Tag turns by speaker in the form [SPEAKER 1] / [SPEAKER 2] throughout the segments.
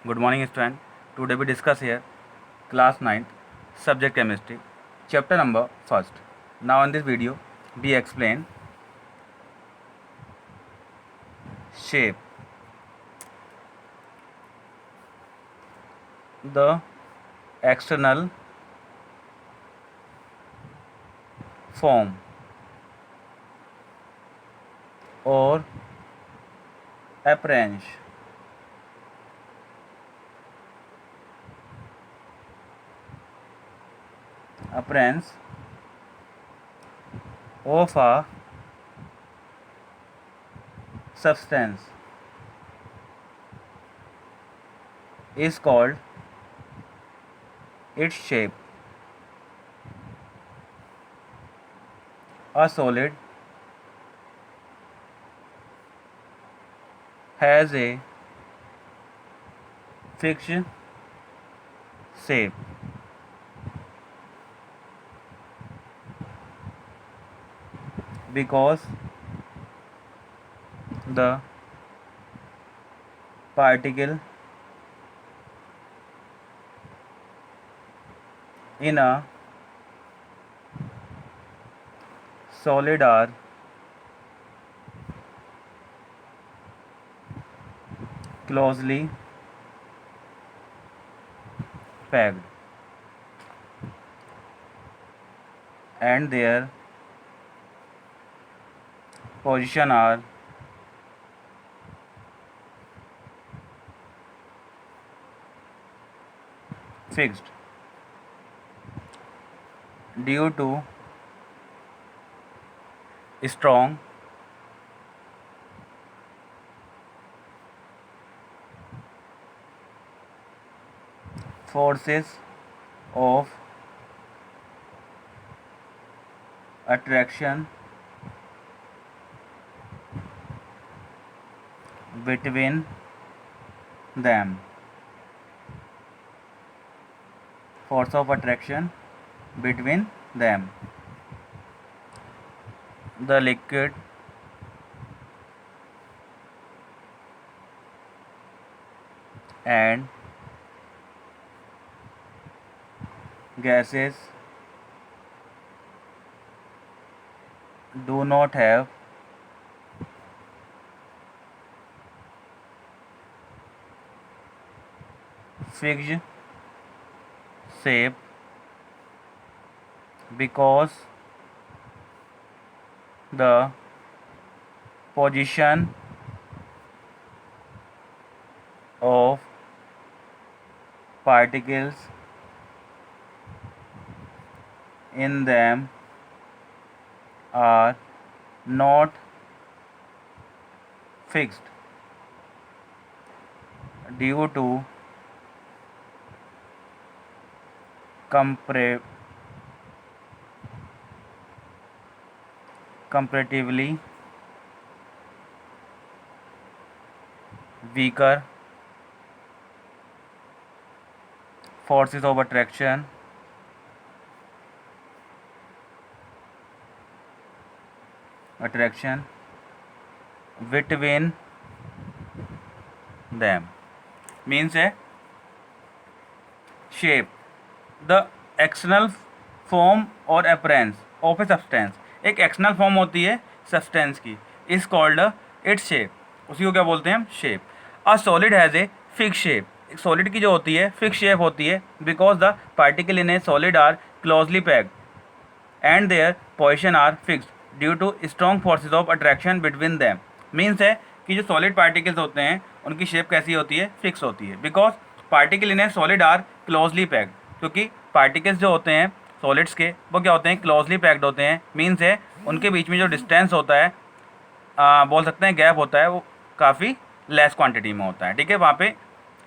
[SPEAKER 1] Good morning, student. Today we discuss here class 9th subject chemistry, chapter number first. Now in this video we explain shape, the external form or appearance of a substance is called its shape. A solid has a fixed shape because the particle in a solid are closely packed and their position are fixed due to strong forces of attraction between them. Force of attraction between them. The liquid and gases do not have fixed shape because the position of particles in them are not fixed due to comparatively weaker forces of attraction between them. Means है shape, the external form और appearance of a substance. एक external form होती है substance की, is called its shape. उसी को क्या बोलते हैं हम? Shape. A solid has a fix shape. एक सॉलिड की जो होती है फिक्स शेप होती है because the particle in a solid are closely packed and their position are fixed due to strong forces of attraction between them. Means है कि जो सॉलिड पार्टिकल्स होते हैं उनकी शेप कैसी होती है? फिक्स होती है because particle in a solid are closely packed. क्योंकि पार्टिकल्स जो होते हैं सॉलिड्स के वो क्या होते हैं? क्लोजली पैक्ड होते हैं. मीन्स है उनके बीच में जो डिस्टेंस होता है बोल सकते हैं गैप होता है वो काफ़ी लेस क्वांटिटी में होता है. ठीक है, वहाँ पे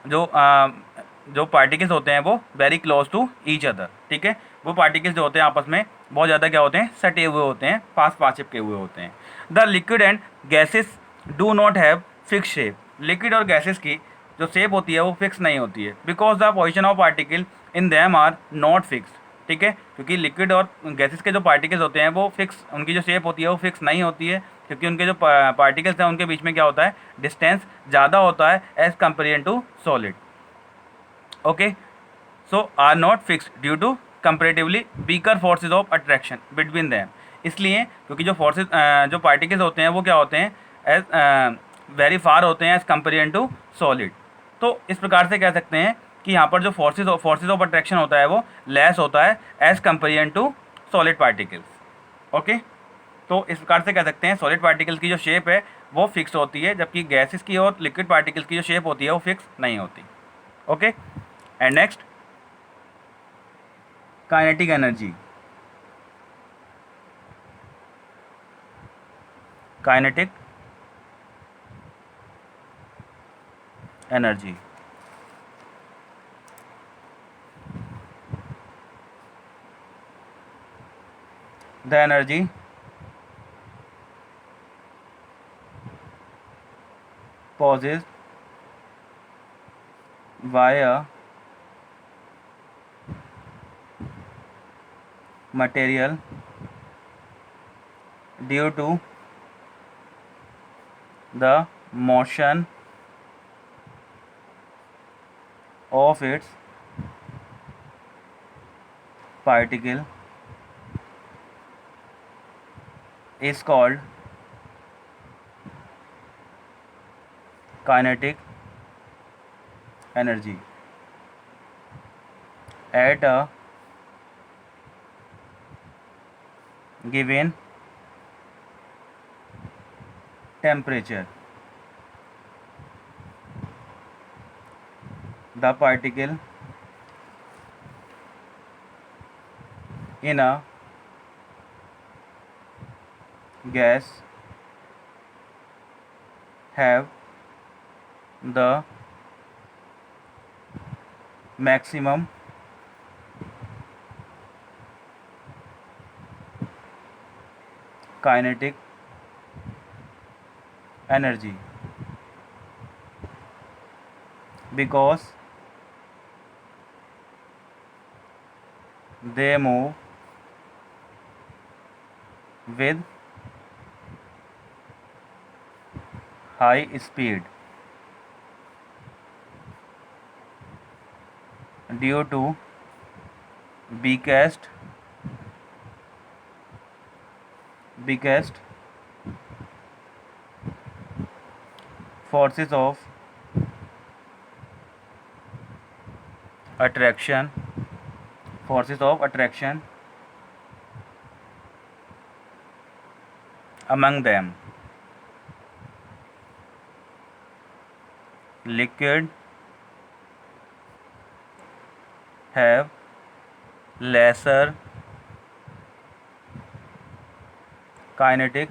[SPEAKER 1] जो पार्टिकल्स होते हैं वो very close to each other. ठीक है, वो पार्टिकल्स जो होते हैं आपस में बहुत ज़्यादा क्या होते हैं? सटे हुए होते हैं, पास पास चिपके हुए होते हैं. The liquid and gases do not have fix shape. Liquid और गैसेस की जो शेप होती है वो फिक्स नहीं होती है because the position of particle in them are not fix. ठीक है, क्योंकि लिक्विड और गैसेस के जो पार्टिकल्स होते हैं वो फिक्स, उनकी जो शेप होती है वो फिक्स नहीं होती है क्योंकि उनके जो पार्टिकल्स हैं उनके बीच में क्या होता है? डिस्टेंस ज़्यादा होता है as comparison to solid. Okay, so are not fixed due to comparatively weaker forces of attraction between them. इसलिए क्योंकि जो फोर्सेज जो पार्टिकल्स होते हैं वो क्या होते हैं, एज वेरी फार होते हैं एज कंपेरियन टू सॉलिड। तो इस प्रकार से कह सकते हैं कि यहाँ पर जो फोर्सेज ऑफ अट्रैक्शन होता है वो लेस होता है as comparison to solid particles. Okay, तो इस प्रकार से कह सकते हैं सॉलिड पार्टिकल्स की जो शेप है वो फिक्स होती है, जबकि गैसेस की और लिक्विड पार्टिकल्स की जो शेप होती है वो फिक्स नहीं होती। Okay, and next kinetic energy. Kinetic energy the energy possessed by a material due to the motion of its particle is called kinetic energy at a given temperature. The particle in a gas have the maximum kinetic energy because they move with high speed due to biggest forces of attraction among them. Liquid have lesser kinetic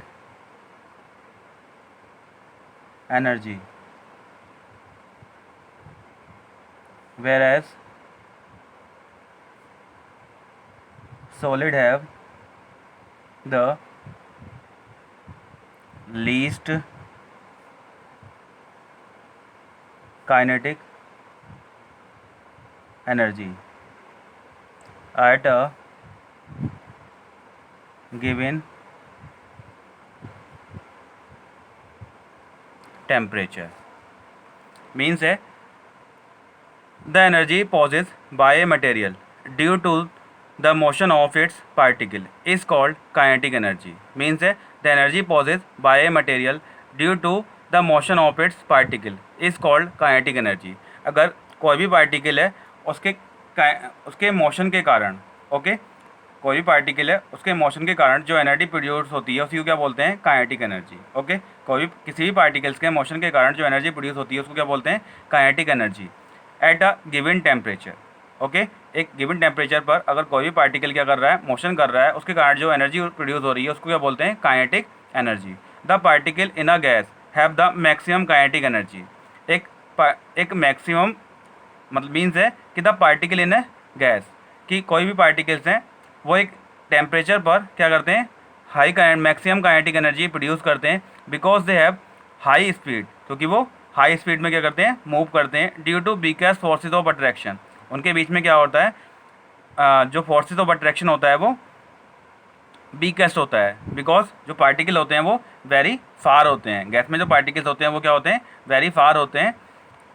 [SPEAKER 1] energy, whereas solid have the least kinetic energy at a given temperature. Means है the energy possessed by a material due to the motion of its particle is called kinetic energy. Means है the energy possessed by a material due to the motion of its particle is called kinetic energy. अगर कोई भी particle है उसके motion के कारण, okay, कोई भी पार्टिकल है उसके मोशन के कारण जो एनर्जी प्रोड्यूस होती है उसी को क्या बोलते हैं, काइनेटिक एनर्जी। ओके, कोई भी किसी भी पार्टिकल्स के मोशन के कारण जो एनर्जी प्रोड्यूस होती है उसको क्या बोलते हैं, kinetic energy at a given temperature. Okay, एक गिवन टेम्परेचर पर अगर कोई भी पार्टिकल क्या कर रहा है, मोशन कर रहा है, उसके कारण जो एनर्जी प्रोड्यूस हो रही है उसको क्या बोलते हैं, kinetic energy. The particle in a guys have the maximum kinetic energy. एक मैक्सिमम मतलब मीन्स है कि the particle in a gas, कि कोई भी पार्टिकल्स हैं वो एक टेम्परेचर पर क्या करते हैं, मैक्सिमम काइनेटिक एनर्जी प्रोड्यूस करते हैं, because they have high speed, क्योंकि वो हाई स्पीड में क्या करते हैं, मूव करते हैं, due to weakest forces of attraction. उनके बीच में क्या होता है, जो फोर्सेज ऑफ अट्रैक्शन होता है वो वीकेस्ट होता है, बिकॉज जो पार्टिकल होते हैं वो वेरी फार होते हैं। गैस में जो पार्टिकल्स होते हैं वो क्या होते हैं, वेरी फार होते हैं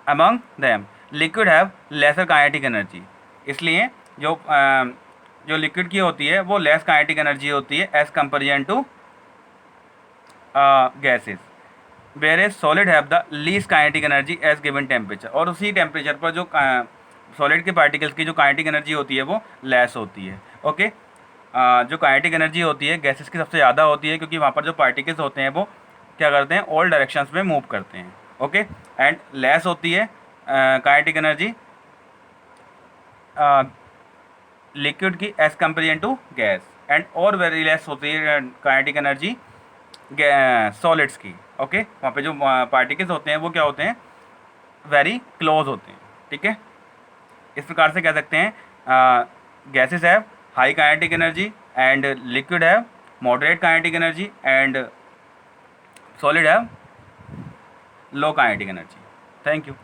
[SPEAKER 1] among them. Liquid have laser kinetic energy, इसलिए जो लिक्विड की होती है वो लेस काइनेटिक एनर्जी होती है as comparison to gases, where as solid have the least kinetic energy as given temperature, और उसी टेम्परेचर पर जो सॉलिड के पार्टिकल्स की जो काइनेटिक एनर्जी होती है वो लेस होती है। ओके, जो काइनेटिक एनर्जी होती है गैसेस की सबसे ज़्यादा होती है, क्योंकि वहाँ पर जो पार्टिकल्स होते हैं वो क्या करते हैं, ऑल डायरेक्शंस में मूव करते हैं। ओके, एंड लेस होती है काइनेटिक एनर्जी लिक्विड की as comparison to gas, and और वेरी लेस होती है काइनेटिक एनर्जी सॉलिड्स की। ओके, वहाँ पे जो पार्टिकल्स होते हैं वो क्या होते हैं, वेरी क्लोज होते हैं। ठीक है, इस प्रकार से कह सकते हैं gases have high kinetic energy and liquid have moderate kinetic energy and solid have low kinetic energy. Thank you.